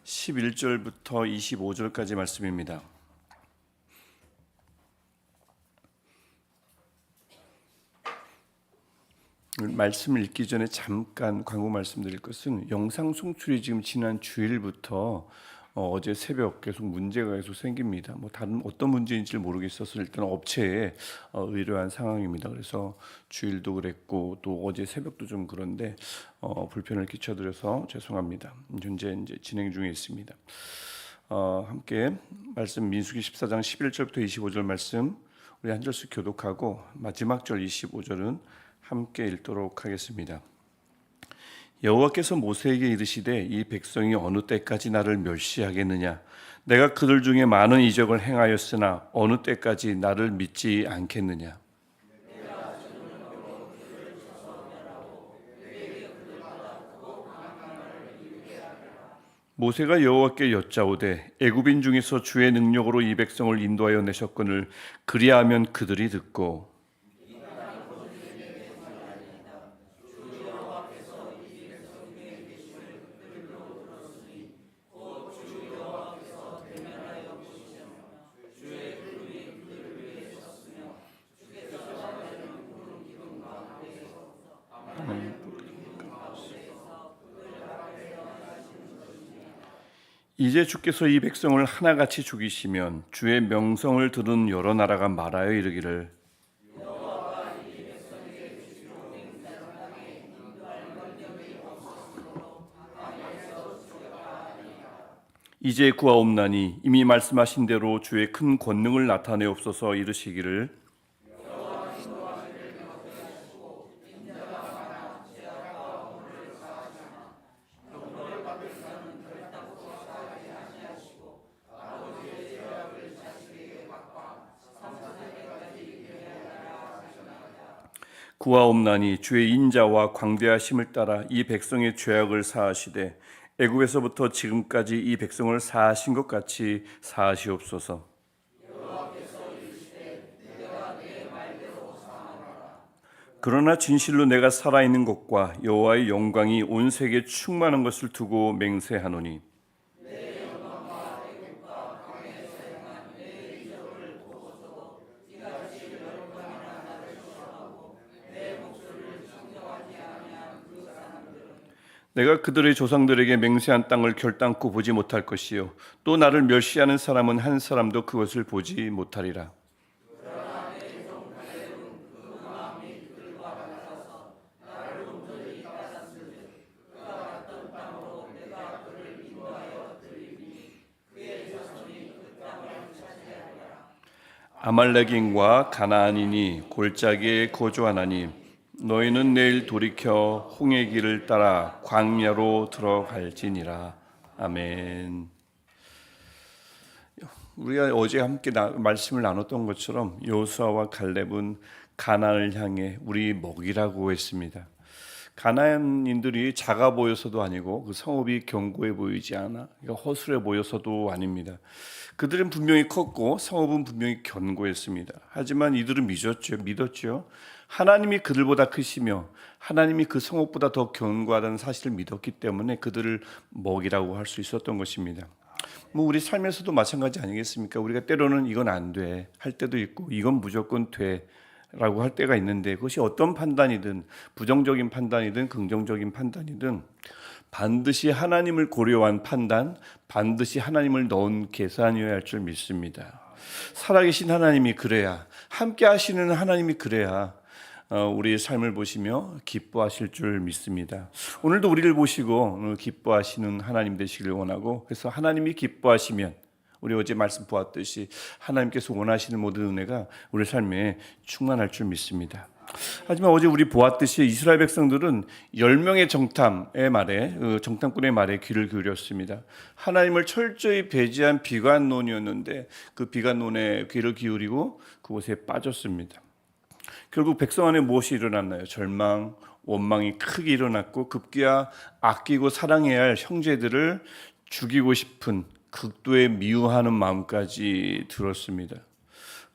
11절부터 25절까지 말씀입니다. 말씀을 읽기 전에 잠깐 광고 말씀드릴 것은 영상 송출이 지금 지난 주일부터 어제 새벽 계속 문제가 계속 생깁니다. 다른 어떤 문제인지 모르겠어서 일단 업체에 의뢰한 상황입니다. 그래서 주일도 그랬고 또 어제 새벽도 좀 그런데 불편을 끼쳐드려서 죄송합니다. 현재 이제 진행 중에 있습니다. 함께 말씀 민수기 14장 11절부터 25절 말씀 우리 한 절씩 교독하고 마지막 절 25절은 함께 읽도록 하겠습니다. 여호와께서 모세에게 이르시되 이 백성이 어느 때까지 나를 멸시하겠느냐? 내가 그들 중에 많은 이적을 행하였으나 어느 때까지 나를 믿지 않겠느냐? 모세가 여호와께 여짜오되 애굽인 중에서 주의 능력으로 이 백성을 인도하여 내셨거늘 그리하면 그들이 듣고 이제 주께서 이 백성을 하나같이 죽이시면 주의 명성을 들은 여러 나라가 말하여 이르기를 이제 구하옵나니 이미 말씀하신 대로 주의 큰 권능을 나타내옵소서 이르시기를 구하옵나니 주의 인자와 광대하심을 따라 이 백성의 죄악을 사하시되 애굽에서부터 지금까지 이 백성을 사하신 것 같이 사하시옵소서. 그러나 진실로 내가 살아있는 것과 여호와의 영광이 온 세계에 충만한 것을 두고 맹세하노니 내가 그들의 조상들에게 맹세한 땅을 결단코 보지 못할 것이요 또 나를 멸시하는 사람은 한 사람도 그것을 보지 못하리라. 아말렉인과 가나안인이 골짜기에 거주하나니 너희는 내일 돌이켜 홍해 길을 따라 광야로 들어갈지니라. 아멘. 우리가 어제 함께 말씀을 나눴던 것처럼 여호수아와 갈렙은 가나안을 향해 우리 먹이라고 했습니다. 가나안인들이 작아 보여서도 아니고 그 성읍이 견고해 보이지 않아 허술해 보여서도 아닙니다. 그들은 분명히 컸고 성읍은 분명히 견고했습니다. 하지만 이들은 믿었죠. 하나님이 그들보다 크시며 하나님이 그 성읍보다 더 견고하다는 사실을 믿었기 때문에 그들을 먹이라고 할 수 있었던 것입니다. 우리 삶에서도 마찬가지 아니겠습니까? 우리가 때로는 이건 안 돼 할 때도 있고 이건 무조건 돼 라고 할 때가 있는데 그것이 어떤 판단이든 부정적인 판단이든 긍정적인 판단이든 반드시 하나님을 고려한 판단, 반드시 하나님을 넣은 계산이어야 할 줄 믿습니다. 살아계신 하나님이 그래야, 함께 하시는 하나님이 그래야 우리의 삶을 보시며 기뻐하실 줄 믿습니다. 오늘도 우리를 보시고 기뻐하시는 하나님 되시길 원하고, 그래서 하나님이 기뻐하시면 우리 어제 말씀 보았듯이 하나님께서 원하시는 모든 은혜가 우리 삶에 충만할 줄 믿습니다. 하지만 어제 우리 보았듯이 이스라엘 백성들은 10명의 정탐꾼의 말에 귀를 기울였습니다. 하나님을 철저히 배제한 비관론이었는데 그 비관론에 귀를 기울이고 그곳에 빠졌습니다. 결국 백성 안에 무엇이 일어났나요? 절망, 원망이 크게 일어났고 급기야 아끼고 사랑해야 할 형제들을 죽이고 싶은 극도의 미워하는 마음까지 들었습니다.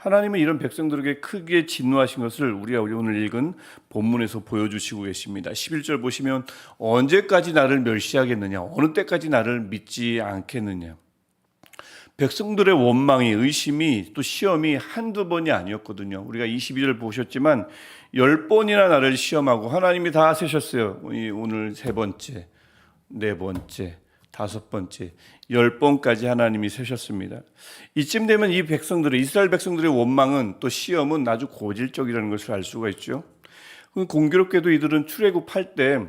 하나님은 이런 백성들에게 크게 진노하신 것을 우리가 오늘 읽은 본문에서 보여주시고 계십니다. 11절 보시면 언제까지 나를 멸시하겠느냐, 어느 때까지 나를 믿지 않겠느냐. 백성들의 원망이, 의심이, 또 시험이 한두 번이 아니었거든요. 우리가 22절 보셨지만 10번이나 나를 시험하고 하나님이 다 세셨어요. 오늘 세 번째, 네 번째, 다섯 번째, 10번까지 하나님이 세셨습니다. 이쯤 되면 이 백성들의, 이스라엘 백성들의 원망은, 또 시험은 아주 고질적이라는 것을 알 수가 있죠. 공교롭게도 이들은 출애굽할 때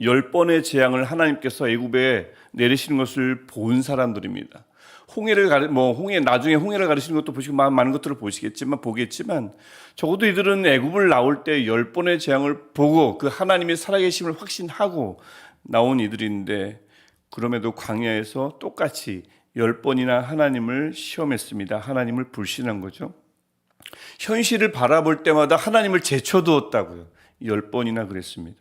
10번의 재앙을 하나님께서 애굽에 내리시는 것을 본 사람들입니다. 나중에 홍해를 가르치는 것도 보시고 많은 것들을 보겠지만 적어도 이들은 애굽을 나올 때 10번의 재앙을 보고 그 하나님의 살아계심을 확신하고 나온 이들인데, 그럼에도 광야에서 똑같이 10번이나 하나님을 시험했습니다. 하나님을 불신한 거죠. 현실을 바라볼 때마다 하나님을 제쳐두었다고요. 10번이나 그랬습니다.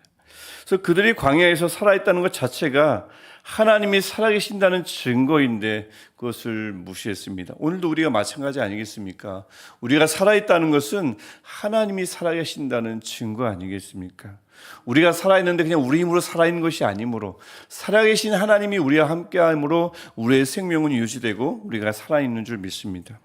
그래서 그들이 광야에서 살아있다는 것 자체가 하나님이 살아계신다는 증거인데 그것을 무시했습니다. 오늘도 우리가 마찬가지 아니겠습니까? 우리가 살아있다는 것은 하나님이 살아계신다는 증거 아니겠습니까? 우리가 살아있는데 그냥 우리 힘으로 살아있는 것이 아니므로, 살아계신 하나님이 우리와 함께함으로 우리의 생명은 유지되고 우리가 살아있는 줄 믿습니다.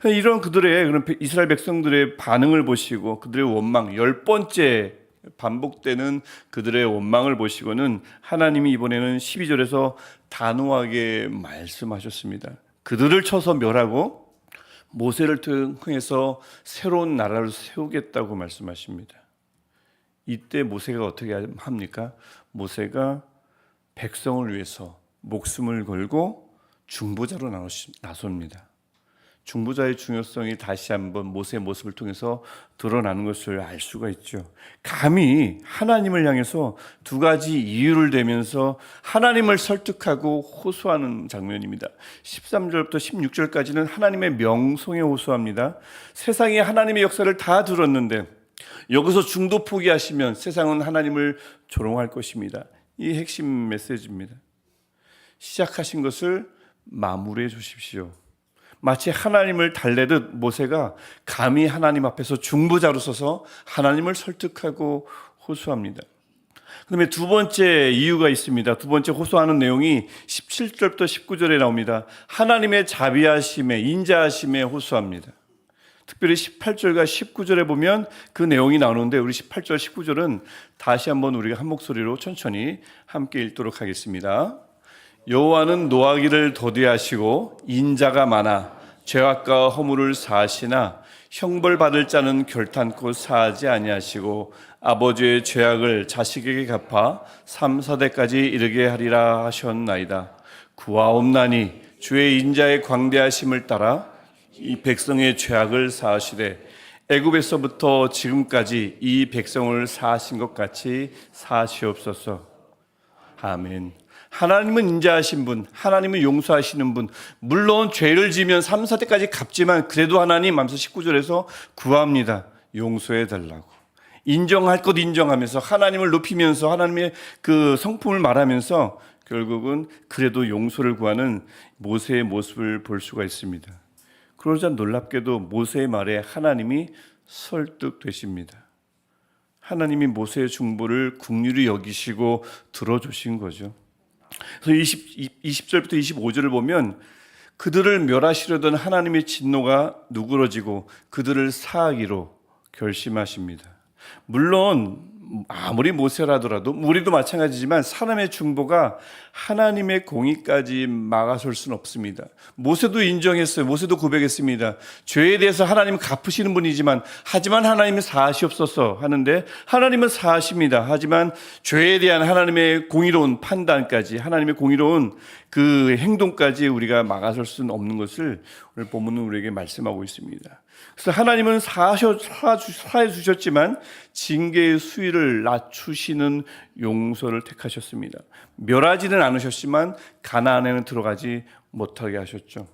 이런 그런 이스라엘 백성들의 반응을 보시고 그들의 원망, 10번째 반복되는 그들의 원망을 보시고는 하나님이 이번에는 12절에서 단호하게 말씀하셨습니다. 그들을 쳐서 멸하고 모세를 통해서 새로운 나라를 세우겠다고 말씀하십니다. 이때 모세가 어떻게 합니까? 모세가 백성을 위해서 목숨을 걸고 중보자로 나섭니다. 중보자의 중요성이 다시 한번 모세의 모습을 통해서 드러나는 것을 알 수가 있죠. 감히 하나님을 향해서 두 가지 이유를 대면서 하나님을 설득하고 호소하는 장면입니다. 13절부터 16절까지는 하나님의 명성에 호소합니다. 세상이 하나님의 역사를 다 들었는데 여기서 중도 포기하시면 세상은 하나님을 조롱할 것입니다. 이 핵심 메시지입니다. 시작하신 것을 마무리해 주십시오. 마치 하나님을 달래듯 모세가 감히 하나님 앞에서 중보자로 서서 하나님을 설득하고 호소합니다. 그다음에 두 번째 이유가 있습니다. 두 번째 호소하는 내용이 17절부터 19절에 나옵니다. 하나님의 자비하심에, 인자하심에 호소합니다. 특별히 18절과 19절에 보면 그 내용이 나오는데, 우리 18절, 19절은 다시 한번 우리가 한 목소리로 천천히 함께 읽도록 하겠습니다. 여호와는 노하기를 더디하시고 인자가 많아 죄악과 허물을 사하시나 형벌받을 자는 결탄코 사하지 아니하시고 아버지의 죄악을 자식에게 갚아 3, 4대까지 이르게 하리라 하셨나이다. 구하옵나니 주의 인자의 광대하심을 따라 이 백성의 죄악을 사하시되 애굽에서부터 지금까지 이 백성을 사하신 것 같이 사하시옵소서. 아멘. 하나님은 인자하신 분, 하나님은 용서하시는 분, 물론 죄를 지면 3, 4대까지 갚지만 그래도 하나님 하면서 19절에서 구합니다. 용서해 달라고. 인정할 것 인정하면서 하나님을 높이면서 하나님의 그 성품을 말하면서 결국은 그래도 용서를 구하는 모세의 모습을 볼 수가 있습니다. 그러자 놀랍게도 모세의 말에 하나님이 설득되십니다. 하나님이 모세의 중보를 긍휼히 여기시고 들어주신 거죠. 그래서 20절부터 25절을 보면 그들을 멸하시려던 하나님의 진노가 누그러지고 그들을 사하기로 결심하십니다. 물론 아무리 모세라더라도 우리도 마찬가지지만 사람의 중보가 하나님의 공의까지 막아설 수는 없습니다. 모세도 인정했어요. 모세도 고백했습니다. 죄에 대해서 하나님은 갚으시는 분이지만 하지만 하나님은 사하시옵소서 하는데 하나님은 사하십니다. 하지만 죄에 대한 하나님의 공의로운 판단까지, 하나님의 공의로운 그 행동까지 우리가 막아설 수는 없는 것을 오늘 본문은 우리에게 말씀하고 있습니다. 그래서 하나님은 사해 주셨지만 징계의 수위를 낮추시는 용서를 택하셨습니다. 멸하지는 않으셨지만 가나안에는 들어가지 못하게 하셨죠.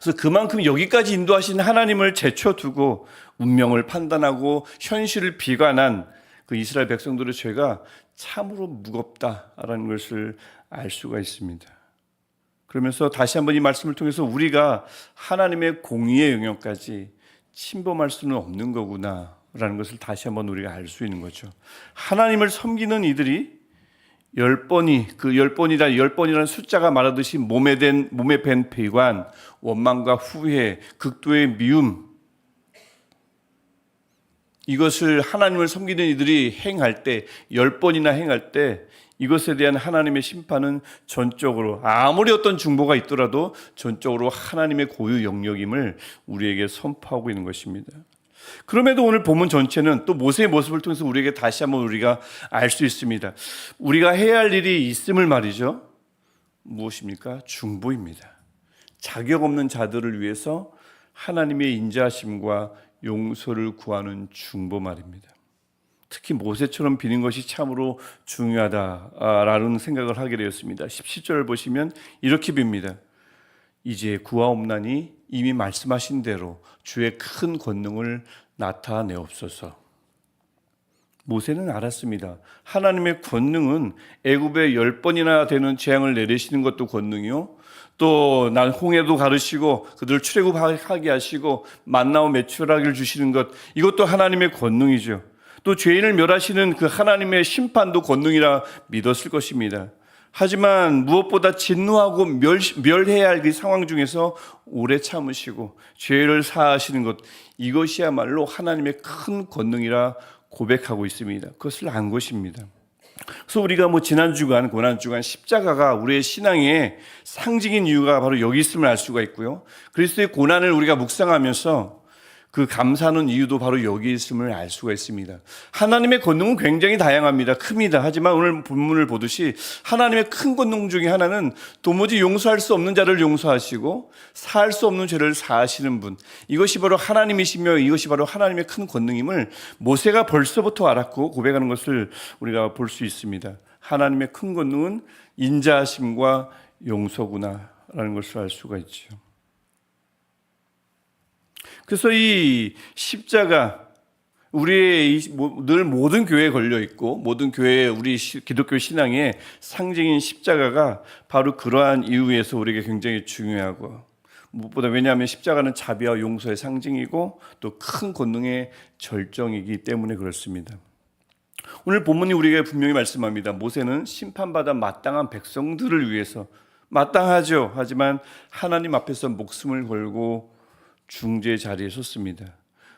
그래서 그만큼 여기까지 인도하신 하나님을 제쳐두고 운명을 판단하고 현실을 비관한 그 이스라엘 백성들의 죄가 참으로 무겁다라는 것을 알 수가 있습니다. 그러면서 다시 한번 이 말씀을 통해서 우리가 하나님의 공의의 영역까지 침범할 수는 없는 거구나라는 것을 다시 한번 우리가 알 수 있는 거죠. 하나님을 섬기는 이들이 10번이, 그 10번이라는 숫자가 말하듯이 몸에 밴 배관, 원망과 후회, 극도의 미움, 이것을 하나님을 섬기는 이들이 행할 때, 10번이나 행할 때 이것에 대한 하나님의 심판은 전적으로, 아무리 어떤 중보가 있더라도 전적으로 하나님의 고유 영역임을 우리에게 선포하고 있는 것입니다. 그럼에도 오늘 본문 전체는 또 모세의 모습을 통해서 우리에게 다시 한번 우리가 알 수 있습니다. 우리가 해야 할 일이 있음을 말이죠. 무엇입니까? 중보입니다. 자격 없는 자들을 위해서 하나님의 인자하심과 용서를 구하는 중보 말입니다. 특히 모세처럼 비는 것이 참으로 중요하다라는 생각을 하게 되었습니다. 17절을 보시면 이렇게 빕니다. 이제 구하옵나니 이미 말씀하신 대로 주의 큰 권능을 나타내옵소서. 모세는 알았습니다. 하나님의 권능은 애굽에 10번이나 되는 재앙을 내리시는 것도 권능이요, 또 난 홍해도 가르시고 그들을 출애굽하게 하시고 만나와 메추라기를 주시는 것, 이것도 하나님의 권능이죠. 또 죄인을 멸하시는 그 하나님의 심판도 권능이라 믿었을 것입니다. 하지만 무엇보다 진노하고 멸해야 할 그 상황 중에서 오래 참으시고 죄를 사하시는 것, 이것이야말로 하나님의 큰 권능이라 고백하고 있습니다. 그것을 안 것입니다. 그래서 우리가 지난 주간, 고난 주간 십자가가 우리의 신앙의 상징인 이유가 바로 여기 있음을 알 수가 있고요. 그리스도의 고난을 우리가 묵상하면서 그 감사하는 이유도 바로 여기 있음을 알 수가 있습니다. 하나님의 권능은 굉장히 다양합니다. 큽니다. 하지만 오늘 본문을 보듯이 하나님의 큰 권능 중에 하나는 도무지 용서할 수 없는 자를 용서하시고 사할 수 없는 죄를 사하시는 분, 이것이 바로 하나님이시며 이것이 바로 하나님의 큰 권능임을 모세가 벌써부터 알았고 고백하는 것을 우리가 볼 수 있습니다. 하나님의 큰 권능은 인자하심과 용서구나라는 것을 알 수가 있죠. 그래서 이 십자가, 우리의 늘 모든 교회에 걸려 있고 모든 교회의 우리 기독교 신앙의 상징인 십자가가 바로 그러한 이유에서 우리에게 굉장히 중요하고, 무엇보다 왜냐하면 십자가는 자비와 용서의 상징이고 또 큰 권능의 절정이기 때문에 그렇습니다. 오늘 본문이 우리에게 분명히 말씀합니다. 모세는 심판받아 마땅한 백성들을 위해서, 마땅하죠. 하지만 하나님 앞에서 목숨을 걸고 중재 자리에 섰습니다.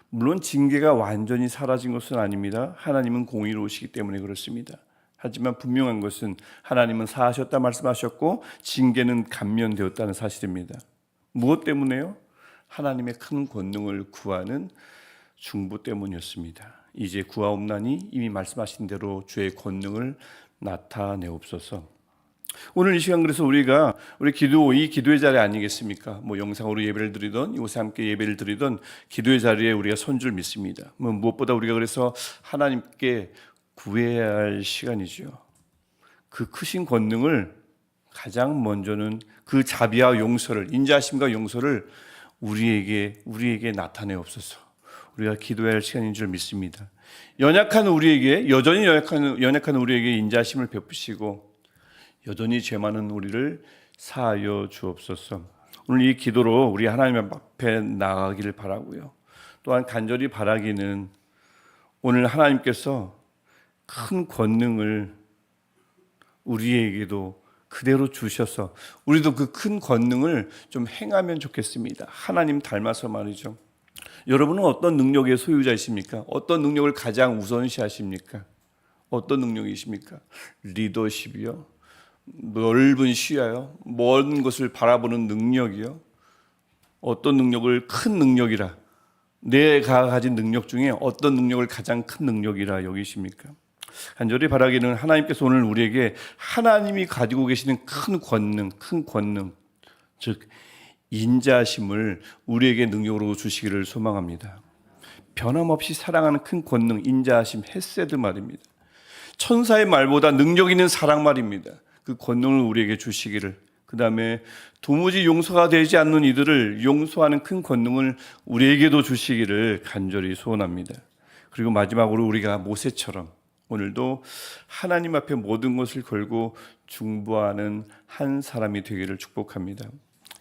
물론 징계가 완전히 사라진 것은 아닙니다. 하나님은 공의로우시기 때문에 그렇습니다. 하지만 분명한 것은 하나님은 사하셨다 말씀하셨고 징계는 감면되었다는 사실입니다. 무엇 때문에요? 하나님의 큰 권능을 구하는 중보 때문이었습니다. 이제 구하옵나니 이미 말씀하신 대로 주의 권능을 나타내옵소서. 오늘 이 시간 그래서 우리가 우리 이 기도의 자리 아니겠습니까? 영상으로 예배를 드리던, 이곳에 함께 예배를 드리던 기도의 자리에 우리가 선 줄 믿습니다. 무엇보다 우리가 그래서 하나님께 구해야 할 시간이죠. 그 크신 권능을 가장 먼저는 그 자비와 용서를, 인자하심과 용서를 우리에게 나타내옵소서. 우리가 기도해야 할 시간인 줄 믿습니다. 연약한 우리에게, 여전히 연약한 우리에게 인자하심을 베푸시고 여전히 죄 많은 우리를 사하여 주옵소서. 오늘 이 기도로 우리 하나님 앞에 나가기를 바라고요. 또한 간절히 바라기는 오늘 하나님께서 큰 권능을 우리에게도 그대로 주셔서 우리도 그 큰 권능을 좀 행하면 좋겠습니다. 하나님 닮아서 말이죠. 여러분은 어떤 능력의 소유자이십니까? 어떤 능력을 가장 우선시하십니까? 어떤 능력이십니까? 리더십이요? 넓은 시야요? 먼 것을 바라보는 능력이요? 어떤 능력을 큰 능력이라, 내가 가진 능력 중에 어떤 능력을 가장 큰 능력이라 여기십니까? 간절히 바라기는 하나님께서 오늘 우리에게 하나님이 가지고 계시는 큰 권능, 즉 인자하심을 우리에게 능력으로 주시기를 소망합니다. 변함없이 사랑하는 큰 권능, 인자하심, 헤세드 말입니다. 천사의 말보다 능력 있는 사랑 말입니다. 그 권능을 우리에게 주시기를, 그 다음에 도무지 용서가 되지 않는 이들을 용서하는 큰 권능을 우리에게도 주시기를 간절히 소원합니다. 그리고 마지막으로 우리가 모세처럼 오늘도 하나님 앞에 모든 것을 걸고 중보하는 한 사람이 되기를 축복합니다.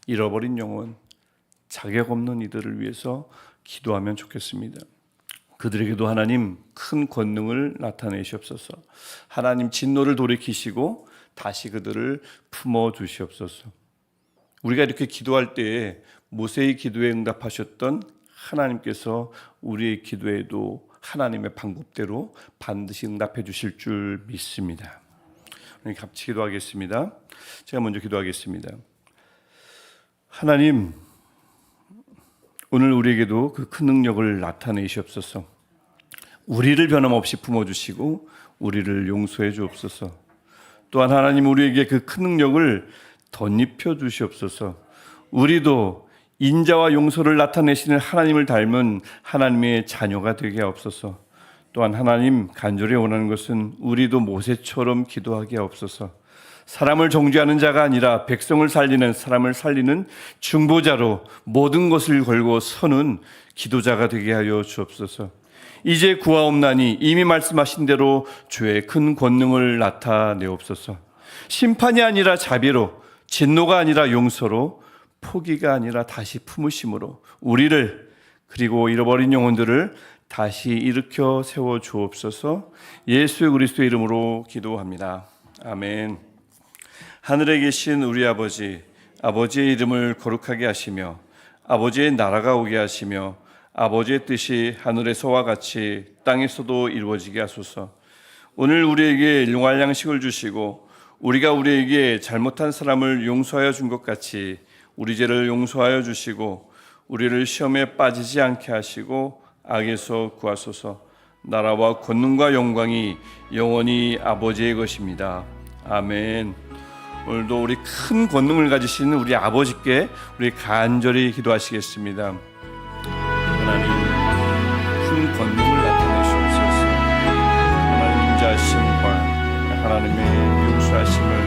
잃어버린 영혼, 자격 없는 이들을 위해서 기도하면 좋겠습니다. 그들에게도 하나님 큰 권능을 나타내시옵소서. 하나님 진노를 돌이키시고 다시 그들을 품어 주시옵소서. 우리가 이렇게 기도할 때에 모세의 기도에 응답하셨던 하나님께서 우리의 기도에도 하나님의 방법대로 반드시 응답해 주실 줄 믿습니다. 우리 같이 기도하겠습니다. 제가 먼저 기도하겠습니다. 하나님, 오늘 우리에게도 그 큰 능력을 나타내시옵소서. 우리를 변함없이 품어주시고 우리를 용서해 주옵소서. 또한 하나님, 우리에게 그 큰 능력을 덧입혀 주시옵소서. 우리도 인자와 용서를 나타내시는 하나님을 닮은 하나님의 자녀가 되게 하옵소서. 또한 하나님, 간절히 원하는 것은 우리도 모세처럼 기도하게 하옵소서. 사람을 정죄하는 자가 아니라 백성을 살리는, 사람을 살리는 중보자로 모든 것을 걸고 서는 기도자가 되게 하여 주옵소서. 이제 구하옵나니 이미 말씀하신 대로 주의 큰 권능을 나타내옵소서. 심판이 아니라 자비로, 진노가 아니라 용서로, 포기가 아니라 다시 품으심으로 우리를, 그리고 잃어버린 영혼들을 다시 일으켜 세워 주옵소서. 예수 그리스도의 이름으로 기도합니다. 아멘. 하늘에 계신 우리 아버지, 아버지의 이름을 거룩하게 하시며 아버지의 나라가 오게 하시며 아버지의 뜻이 하늘에서와 같이 땅에서도 이루어지게 하소서. 오늘 우리에게 일용할 양식을 주시고 우리가 우리에게 잘못한 사람을 용서하여 준 것 같이 우리 죄를 용서하여 주시고 우리를 시험에 빠지지 않게 하시고 악에서 구하소서. 나라와 권능과 영광이 영원히 아버지의 것입니다. 아멘. 오늘도 우리 큰 권능을 가지시는 우리 아버지께 우리 간절히 기도하시겠습니다. 하나님, 큰 권능을 나타내시옵소서. 하나님 인자하심과 하나님의 용서하심을